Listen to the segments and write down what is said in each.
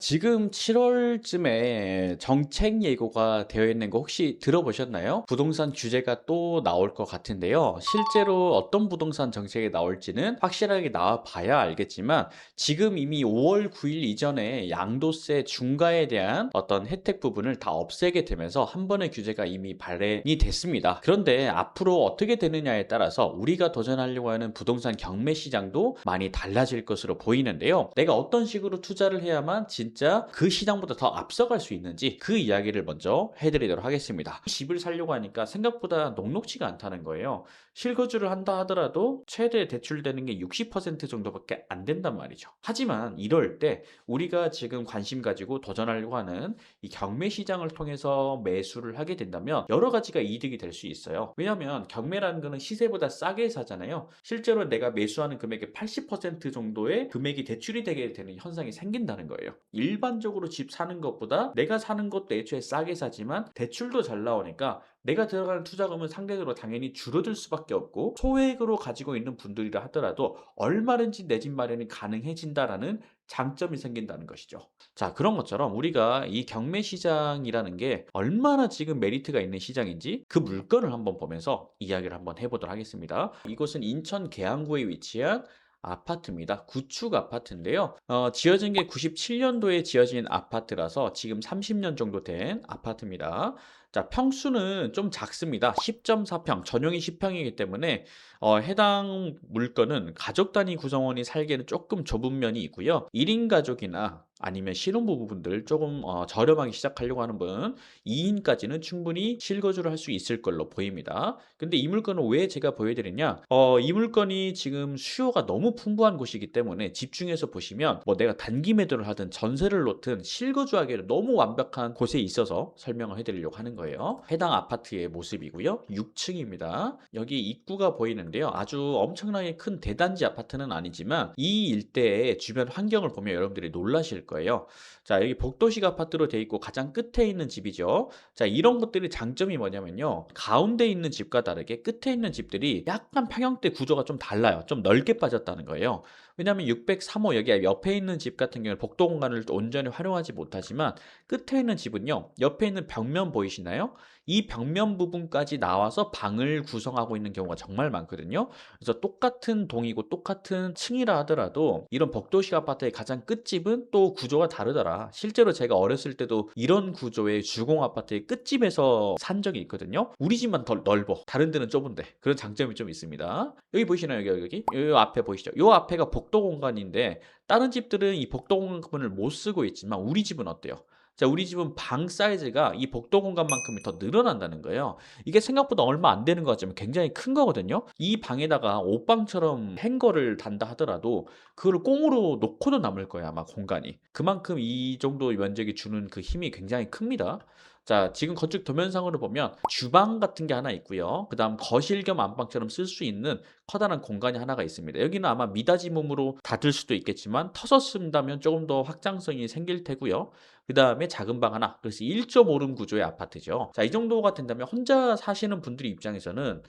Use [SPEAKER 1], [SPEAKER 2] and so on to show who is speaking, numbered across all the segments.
[SPEAKER 1] 지금 7월쯤에 정책 예고가 되어 있는 거 혹시 들어보셨나요? 부동산 규제가 또 나올 것 같은데요. 실제로 어떤 부동산 정책이 나올지는 확실하게 나와 봐야 알겠지만 지금 이미 5월 9일 이전에 양도세 중과에 대한 어떤 혜택 부분을 다 없애게 되면서 한 번의 규제가 이미 발행이 됐습니다. 그런데 앞으로 어떻게 되느냐에 따라서 우리가 도전하려고 하는 부동산 경매 시장도 많이 달라질 것으로 보이는데요. 내가 어떤 식으로 투자를 해야만 진짜 그 시장보다 더 앞서갈 수 있는지 그 이야기를 먼저 해드리도록 하겠습니다. 집을 사려고 하니까 생각보다 녹록지가 않다는 거예요. 실거주를 한다 하더라도 최대 대출되는 게 60% 정도밖에 안 된단 말이죠. 하지만 이럴 때 우리가 지금 관심 가지고 도전하려고 하는 이 경매 시장을 통해서 매수를 하게 된다면 여러 가지가 이득이 될 수 있어요. 왜냐하면 경매라는 거는 시세보다 싸게 사잖아요. 실제로 내가 매수하는 금액의 80% 정도의 금액이 대출이 되게 되는 현상이 생긴다는 거예요. 일반적으로 집 사는 것보다 내가 사는 것도 애초에 싸게 사지만 대출도 잘 나오니까 내가 들어가는 투자금은 상대적으로 당연히 줄어들 수밖에 없고, 소액으로 가지고 있는 분들이라 하더라도 얼마든지 내 집 마련이 가능해진다라는 장점이 생긴다는 것이죠. 자, 그런 것처럼 우리가 이 경매 시장이라는 게 얼마나 지금 메리트가 있는 시장인지 그 물건을 한번 보면서 이야기를 한번 해보도록 하겠습니다. 이곳은 인천 계양구에 위치한 아파트입니다. 구축 아파트인데요. 지어진 게 97년도에 지어진 아파트라서 지금 30년 정도 된 아파트입니다. 자, 평수는 좀 작습니다. 10.4평, 전용이 10평이기 때문에 해당 물건은 가족 단위 구성원이 살기에는 조금 좁은 면이 있고요. 1인 가족이나 아니면 신혼부부분들 조금 저렴하게 시작하려고 하는 분 2인까지는 충분히 실거주를 할 수 있을 걸로 보입니다. 근데 이 물건은 왜 제가 보여드리냐? 이 물건이 지금 수요가 너무 풍부한 곳이기 때문에 집중해서 보시면 뭐 내가 단기 매도를 하든 전세를 놓든 실거주하기에는 너무 완벽한 곳에 있어서 설명을 해드리려고 하는 거예요. 해당 아파트의 모습이고요. 6층입니다. 여기 입구가 보이는데요. 아주 엄청나게 큰 대단지 아파트는 아니지만 이 일대의 주변 환경을 보면 여러분들이 놀라실 거예요. 자, 여기 복도식 아파트로 되어 있고 가장 끝에 있는 집이죠. 자, 이런 것들이 장점이 뭐냐면요. 가운데 있는 집과 다르게 끝에 있는 집들이 약간 평형대 구조가 좀 달라요. 좀 넓게 빠졌다는 거예요. 왜냐하면 603호 여기 옆에 있는 집 같은 경우는 복도 공간을 온전히 활용하지 못하지만 끝에 있는 집은요. 옆에 있는 벽면 보이시나요? 이 벽면 부분까지 나와서 방을 구성하고 있는 경우가 정말 많거든요. 그래서 똑같은 동이고 똑같은 층이라 하더라도 이런 복도식 아파트의 가장 끝집은 또 구조가 다르더라. 실제로 제가 어렸을 때도 이런 구조의 주공 아파트의 끝집에서 산 적이 있거든요. 우리 집만 더 넓어. 다른 데는 좁은데. 그런 장점이 좀 있습니다. 여기 보이시나요? 여기 앞에 보이시죠? 요 앞에가 복도 공간인데 다른 집들은 이 복도 공간을 못 쓰고 있지만 우리 집은 어때요? 자, 우리 집은 방 사이즈가 이 복도 공간만큼이 더 늘어난다는 거예요. 이게 생각보다 얼마 안 되는 것 같지만 굉장히 큰 거거든요. 이 방에다가 옷방처럼 행거를 단다 하더라도 그거를 꽁으로 놓고도 남을 거예요, 아마 공간이. 그만큼 이 정도 면적이 주는 그 힘이 굉장히 큽니다. 자, 지금 건축 도면상으로 보면 주방 같은 게 하나 있고요. 그다음 거실 겸 안방처럼 쓸 수 있는 커다란 공간이 하나가 있습니다. 여기는 아마 미닫이 몸으로 닫을 수도 있겠지만 터서 쓴다면 조금 더 확장성이 생길 테고요. 그다음에 작은 방 하나. 그래서 1.5룸 구조의 아파트죠. 자, 이 정도가 된다면 혼자 사시는 분들 입장에서는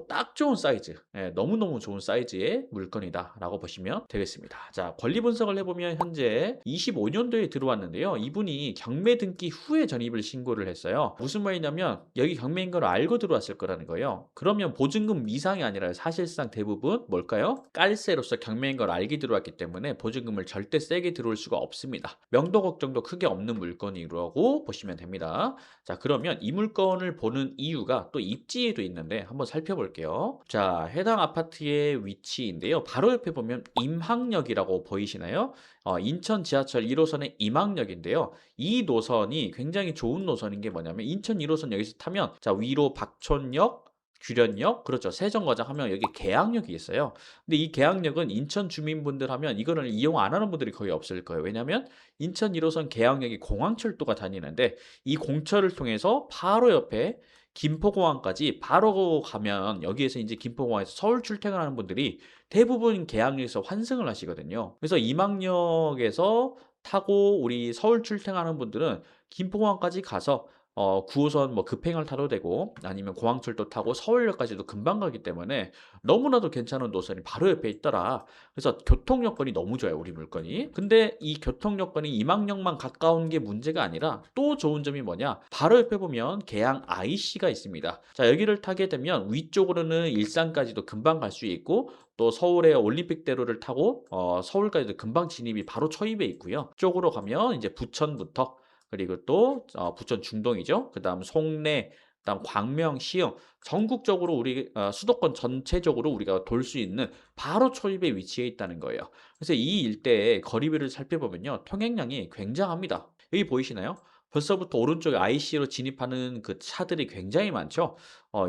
[SPEAKER 1] 딱 좋은 사이즈, 예, 너무너무 좋은 사이즈의 물건이다라고 보시면 되겠습니다. 자, 권리 분석을 해보면 현재 25년도에 들어왔는데요. 이분이 경매 등기 후에 전입을 신고를 했어요. 무슨 말이냐면 여기 경매인 걸 알고 들어왔을 거라는 거예요. 그러면 보증금 미상이 아니라 사실상 대부분 뭘까요? 깔세로서 경매인 걸 알게 들어왔기 때문에 보증금을 절대 세게 들어올 수가 없습니다. 명도 걱정도 크게 없는 물건이라고 보시면 됩니다. 자, 그러면 이 물건을 보는 이유가 또 입지에도 있는데 한번 살펴볼게요. 자, 해당 아파트의 위치인데요. 바로 옆에 보면 임항역이라고 보이시나요? 인천 지하철 1호선의 임항역인데요. 이 노선이 굉장히 좋은 노선인 게 뭐냐면 인천 1호선 여기서 타면 자, 위로 박촌역, 규련역, 그렇죠. 세정거장 하면 여기 계양역이 있어요. 근데 이 계양역은 인천 주민분들 하면 이거를 이용 안 하는 분들이 거의 없을 거예요. 왜냐하면 인천 1호선 계양역이 공항철도가 다니는데 이 공철을 통해서 바로 옆에 김포공항까지 바로 가면 여기에서 이제 김포공항에서 서울 출퇴근하는 분들이 대부분 계양역에서 환승을 하시거든요. 그래서 임항역에서 타고 우리 서울 출퇴근하는 분들은 김포공항까지 가서 9호선 뭐 급행을 타도 되고 아니면 공항철도 타고 서울역까지도 금방 가기 때문에 너무나도 괜찮은 노선이 바로 옆에 있더라. 그래서 교통 여건이 너무 좋아요, 우리 물건이. 근데 이 교통 여건이 이망역만 가까운 게 문제가 아니라 또 좋은 점이 뭐냐? 바로 옆에 보면 계양 IC가 있습니다. 자, 여기를 타게 되면 위쪽으로는 일산까지도 금방 갈 수 있고 또 서울의 올림픽대로를 타고 서울까지도 금방 진입이 바로 처입에 있고요. 쪽으로 가면 이제 부천부터 그리고 또 부천 중동이죠. 그다음 송내, 그다음 광명, 시흥 전국적으로 우리 수도권 전체적으로 우리가 돌 수 있는 바로 초입에 위치해 있다는 거예요. 그래서 이 일대의 거리비를 살펴보면요. 통행량이 굉장합니다. 여기 보이시나요? 벌써부터 오른쪽에 IC로 진입하는 그 차들이 굉장히 많죠.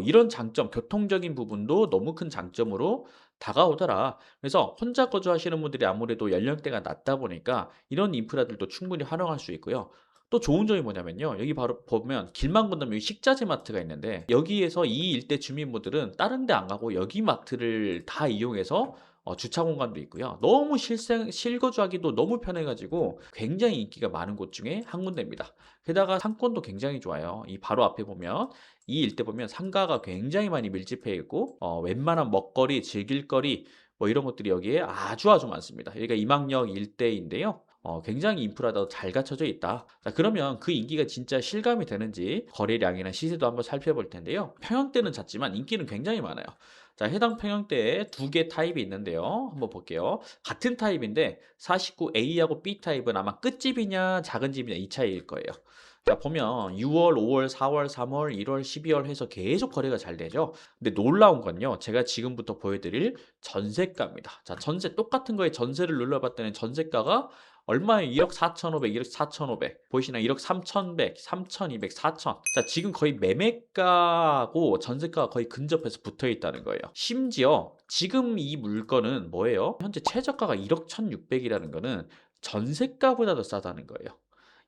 [SPEAKER 1] 이런 장점, 교통적인 부분도 너무 큰 장점으로 다가오더라. 그래서 혼자 거주하시는 분들이 아무래도 연령대가 낮다 보니까 이런 인프라들도 충분히 활용할 수 있고요. 또 좋은 점이 뭐냐면요. 여기 바로 보면 길만 건너면 여기 식자재 마트가 있는데 여기에서 이 일대 주민분들은 다른 데 안 가고 여기 마트를 다 이용해서 주차 공간도 있고요. 너무 실거주하기도 너무 편해가지고 굉장히 인기가 많은 곳 중에 한 군데입니다. 게다가 상권도 굉장히 좋아요. 이 바로 앞에 보면 이 일대 보면 상가가 굉장히 많이 밀집해 있고 웬만한 먹거리, 즐길거리 뭐 이런 것들이 여기에 아주 아주 많습니다. 여기가 이망역 일대인데요. 굉장히 인프라도 잘 갖춰져 있다. 자, 그러면 그 인기가 진짜 실감이 되는지 거래량이나 시세도 한번 살펴볼 텐데요. 평형대는 작지만 인기는 굉장히 많아요. 자, 해당 평형대에 두 개 타입이 있는데요. 한번 볼게요. 같은 타입인데 49A하고 B 타입은 아마 끝집이냐 작은 집이냐 이 차이일 거예요. 자, 보면 6월, 5월, 4월, 3월, 1월, 12월 해서 계속 거래가 잘 되죠. 근데 놀라운 건요. 제가 지금부터 보여드릴 전세가입니다. 자, 전세 똑같은 거에 전세를 눌러봤더니 전세가가 얼마에 1억 4,500, 1억 4,500. 보이시나요? 1억 3,100, 3,200, 4,000. 자, 지금 거의 매매가하고 전세가가 거의 근접해서 붙어 있다는 거예요. 심지어 지금 이 물건은 뭐예요? 현재 최저가가 1억 1,600이라는 거는 전세가보다도 싸다는 거예요.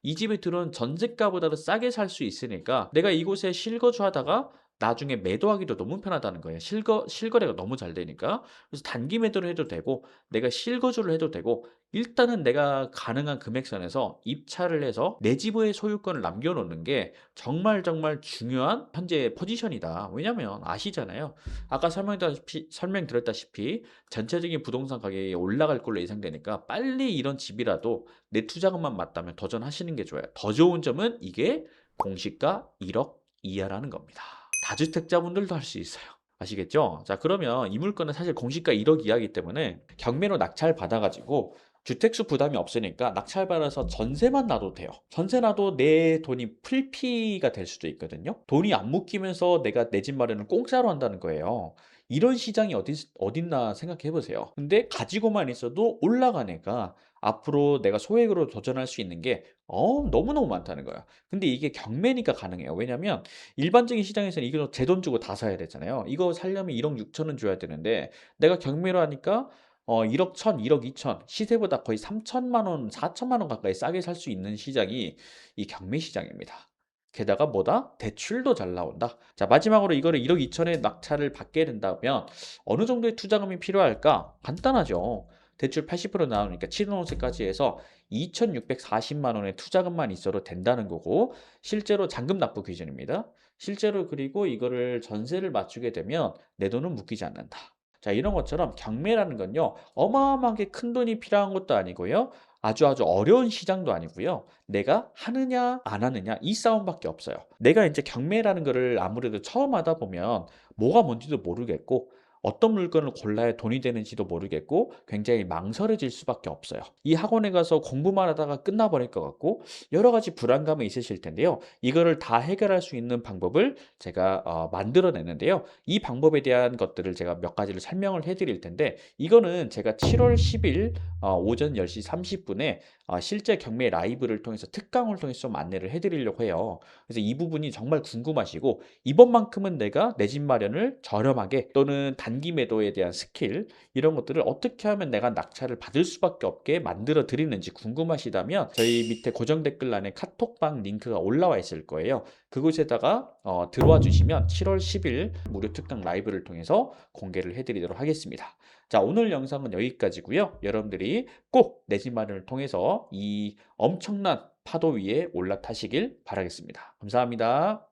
[SPEAKER 1] 이 집에 들어온 전세가보다도 싸게 살 수 있으니까 내가 이곳에 실거주하다가 나중에 매도하기도 너무 편하다는 거예요. 실거래가 너무 잘 되니까. 그래서 단기 매도를 해도 되고 내가 실거주를 해도 되고 일단은 내가 가능한 금액선에서 입찰을 해서 내 집의 소유권을 남겨놓는 게 정말 정말 중요한 현재 포지션이다. 왜냐면 아시잖아요. 아까 설명드렸다시피 전체적인 부동산 가격이 올라갈 걸로 예상되니까 빨리 이런 집이라도 내 투자금만 맞다면 도전하시는 게 좋아요. 더 좋은 점은 이게 공시가 1억 이하라는 겁니다. 다주택자분들도 할 수 있어요. 아시겠죠? 자, 그러면 이 물건은 사실 공시가 1억 이하이기 때문에 경매로 낙찰 받아가지고 주택수 부담이 없으니까 낙찰 받아서 전세만 놔도 돼요. 전세 놔도 내 돈이 풀피가 될 수도 있거든요. 돈이 안 묶이면서 내가 내 집 마련을 공짜로 한다는 거예요. 이런 시장이 어딨나 생각해 보세요. 근데 가지고만 있어도 올라가니까 앞으로 내가 소액으로 도전할 수 있는 게 너무너무 많다는 거야. 근데 이게 경매니까 가능해요. 왜냐면 일반적인 시장에서는 이거 제 돈 주고 다 사야 되잖아요. 이거 살려면 1억 6천은 줘야 되는데 내가 경매로 하니까 1억 1천, 1억 2천 시세보다 거의 3천만 원, 4천만 원 가까이 싸게 살 수 있는 시장이 이 경매 시장입니다. 게다가 뭐다? 대출도 잘 나온다. 자, 마지막으로 이거를 1억 2천에 낙찰을 받게 된다면 어느 정도의 투자금이 필요할까? 간단하죠. 대출 80% 나오니까 7년호세까지 해서 2,640만 원의 투자금만 있어도 된다는 거고 실제로 잔금 납부 기준입니다. 실제로 그리고 이거를 전세를 맞추게 되면 내 돈은 묶이지 않는다. 자, 이런 것처럼 경매라는 건요. 어마어마하게 큰 돈이 필요한 것도 아니고요. 아주 아주 어려운 시장도 아니고요. 내가 하느냐 안 하느냐 이 싸움밖에 없어요. 내가 이제 경매라는 거를 아무래도 처음 하다 보면 뭐가 뭔지도 모르겠고 어떤 물건을 골라야 돈이 되는지도 모르겠고 굉장히 망설여질 수밖에 없어요. 이 학원에 가서 공부만 하다가 끝나버릴 것 같고 여러 가지 불안감이 있으실 텐데요. 이거를 다 해결할 수 있는 방법을 제가 만들어냈는데요. 이 방법에 대한 것들을 제가 몇 가지를 설명을 해드릴 텐데 이거는 제가 7월 10일 오전 10시 30분에 실제 경매 라이브를 통해서 특강을 통해서 좀 안내를 해드리려고 해요. 그래서 이 부분이 정말 궁금하시고 이번만큼은 내가 내 집 마련을 저렴하게 또는 단기 매도에 대한 스킬 이런 것들을 어떻게 하면 내가 낙찰을 받을 수밖에 없게 만들어 드리는지 궁금하시다면 저희 밑에 고정 댓글란에 카톡방 링크가 올라와 있을 거예요. 그곳에다가 들어와 주시면 7월 10일 무료 특강 라이브를 통해서 공개를 해드리도록 하겠습니다. 자, 오늘 영상은 여기까지고요. 여러분들이 꼭 내 집 마련을 통해서 이 엄청난 파도 위에 올라타시길 바라겠습니다. 감사합니다.